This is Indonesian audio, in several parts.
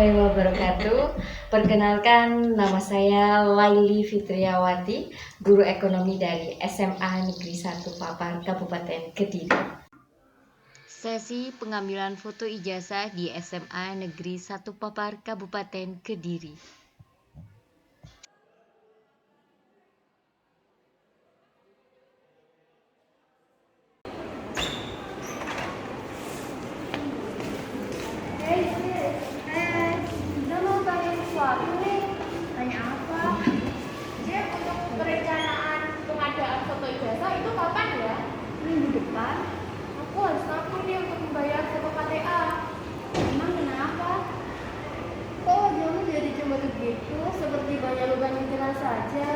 warahmatullahi wabarakatuh. Perkenalkan, nama saya Laili Fitriawati, guru ekonomi dari SMA Negeri 1 Papar, Kabupaten Kediri. Sesi pengambilan foto ijazah di SMA Negeri 1 Papar, Kabupaten Kediri. Kita mau tanya sesuatu nih. Tanya apa? Jadi untuk perencanaan pengadaan foto ijazah itu kapan ya? Minggu depan. Aku harus ngaku nih untuk membayar foto KTA. Emang kenapa? Kok wajahmu jadi cemberut begitu? Seperti banyak lubang yang cerah saja.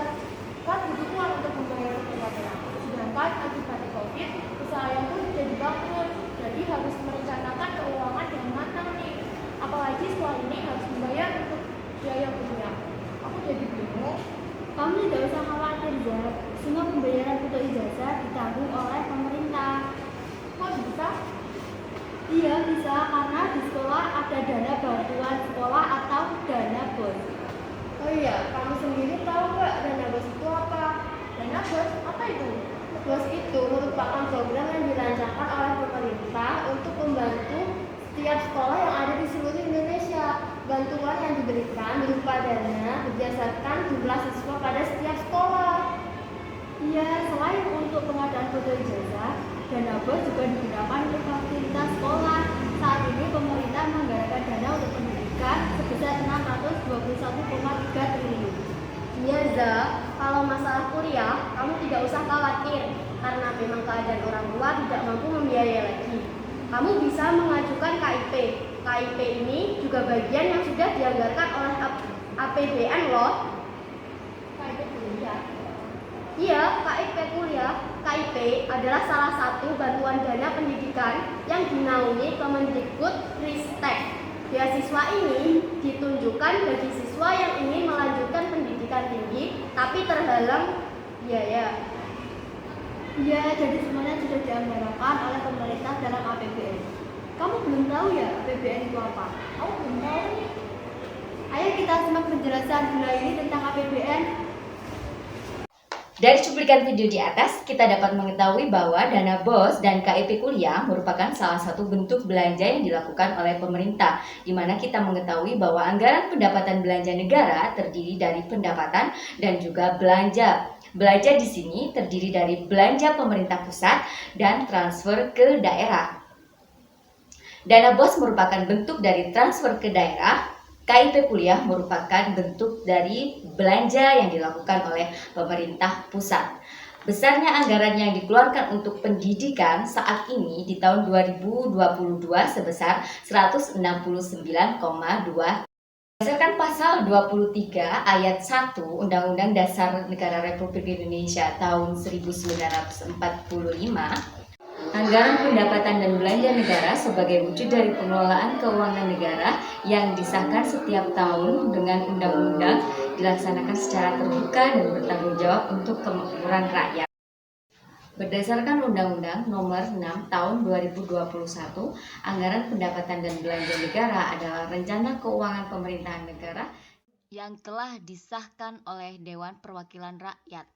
Kan butuh uang untuk membayar foto KTA. Sedangkan akibat COVID, usaha yang pun jadi bangkrut. Jadi harus merencanakan keuangan yang matang nih. Apalagi setelah ini harus membayar untuk biaya kuliah. Aku jadi bingung. Kamu tidak usah khawatir, Zat. Semua pembayaran foto ijazah ditanggung oleh pemerintah. Kok bisa? Iya bisa, karena di sekolah ada dana bantuan sekolah atau dana BOS. Oh iya, kamu sendiri tahu nggak dana BOS itu apa? Dana BOS apa itu? BOS itu merupakan program yang dirancangkan oleh pemerintah untuk membantu setiap sekolah yang ada di seluruh Indonesia. Bantuan yang diberikan berupa dana berdasarkan jumlah siswa pada setiap sekolah. Iya, selain untuk pengadaan foto ijazah, dana BOS juga digunakan untuk fasilitas sekolah. Saat ini pemerintah menganggarkan dana untuk pendidikan sebesar 621,3 triliun. Iya, Za. Kalau masalah kuliah, kamu tidak usah khawatir karena memang keadaan orang tua tidak mampu membiayai lagi. Kamu bisa mengajukan KIP. KIP ini juga bagian yang sudah dianggarkan oleh APBN loh. KIP kuliah? Iya, KIP kuliah. KIP adalah salah satu bantuan dana pendidikan yang dinaungi Kemendikbudristek. Beasiswa ini ditunjukkan bagi siswa yang ingin melanjutkan pendidikan tinggi tapi terhalang biaya. Iya, jadi semuanya sudah dianggarkan oleh pemerintah dalam APBN. Kamu belum tahu ya APBN itu apa? Aku belum tahu nih. Ayo kita simak penjelasan Bunda ini tentang APBN. Dari cuplikan video di atas, kita dapat mengetahui bahwa dana BOS dan KIP kuliah merupakan salah satu bentuk belanja yang dilakukan oleh pemerintah, di mana kita mengetahui bahwa anggaran pendapatan belanja negara terdiri dari pendapatan dan juga belanja. Belanja di sini terdiri dari belanja pemerintah pusat dan transfer ke daerah. Dana BOS merupakan bentuk dari transfer ke daerah. KIP kuliah merupakan bentuk dari belanja yang dilakukan oleh pemerintah pusat. Besarnya anggaran yang dikeluarkan untuk pendidikan saat ini di tahun 2022 sebesar 169,2. Berdasarkan pasal 23 ayat 1 Undang-Undang Dasar Negara Republik Indonesia tahun 1945, anggaran pendapatan dan belanja negara sebagai wujud dari pengelolaan keuangan negara yang disahkan setiap tahun dengan undang-undang dilaksanakan secara terbuka dan bertanggung jawab untuk kemakmuran rakyat. Berdasarkan Undang-Undang Nomor 6 Tahun 2021, anggaran pendapatan dan belanja negara adalah rencana keuangan pemerintahan negara yang telah disahkan oleh Dewan Perwakilan Rakyat.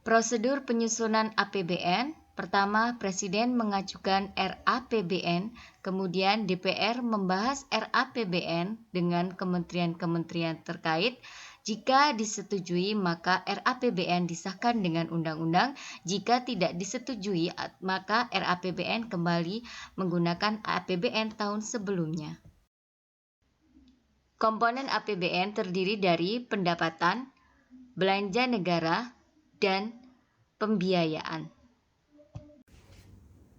Prosedur penyusunan APBN. Pertama, Presiden mengajukan RAPBN, kemudian DPR membahas RAPBN dengan kementerian-kementerian terkait. Jika disetujui, maka RAPBN disahkan dengan undang-undang. Jika tidak disetujui, maka RAPBN kembali menggunakan APBN tahun sebelumnya. Komponen APBN terdiri dari pendapatan, belanja negara, dan pembiayaan.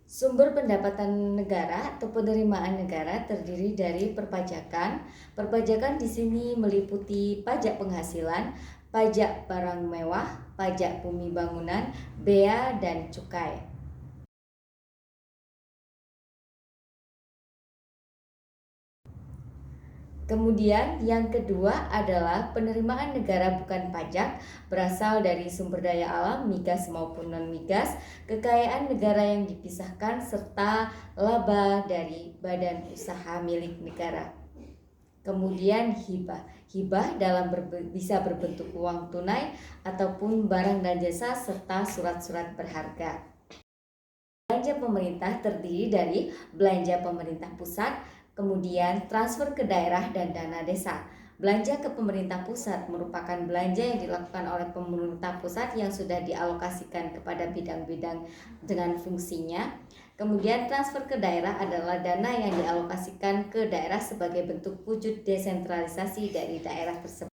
Sumber pendapatan negara atau penerimaan negara terdiri dari perpajakan. Perpajakan di sini meliputi pajak penghasilan, pajak barang mewah, pajak bumi bangunan, bea, dan cukai. Kemudian yang kedua adalah penerimaan negara bukan pajak berasal dari sumber daya alam migas maupun non-migas, kekayaan negara yang dipisahkan serta laba dari badan usaha milik negara. Kemudian hibah. Hibah bisa berbentuk uang tunai ataupun barang dan jasa serta surat-surat berharga. Belanja pemerintah terdiri dari belanja pemerintah pusat, kemudian transfer ke daerah dan dana desa. Belanja ke pemerintah pusat merupakan belanja yang dilakukan oleh pemerintah pusat yang sudah dialokasikan kepada bidang-bidang dengan fungsinya. Kemudian transfer ke daerah adalah dana yang dialokasikan ke daerah sebagai bentuk wujud desentralisasi dari daerah tersebut.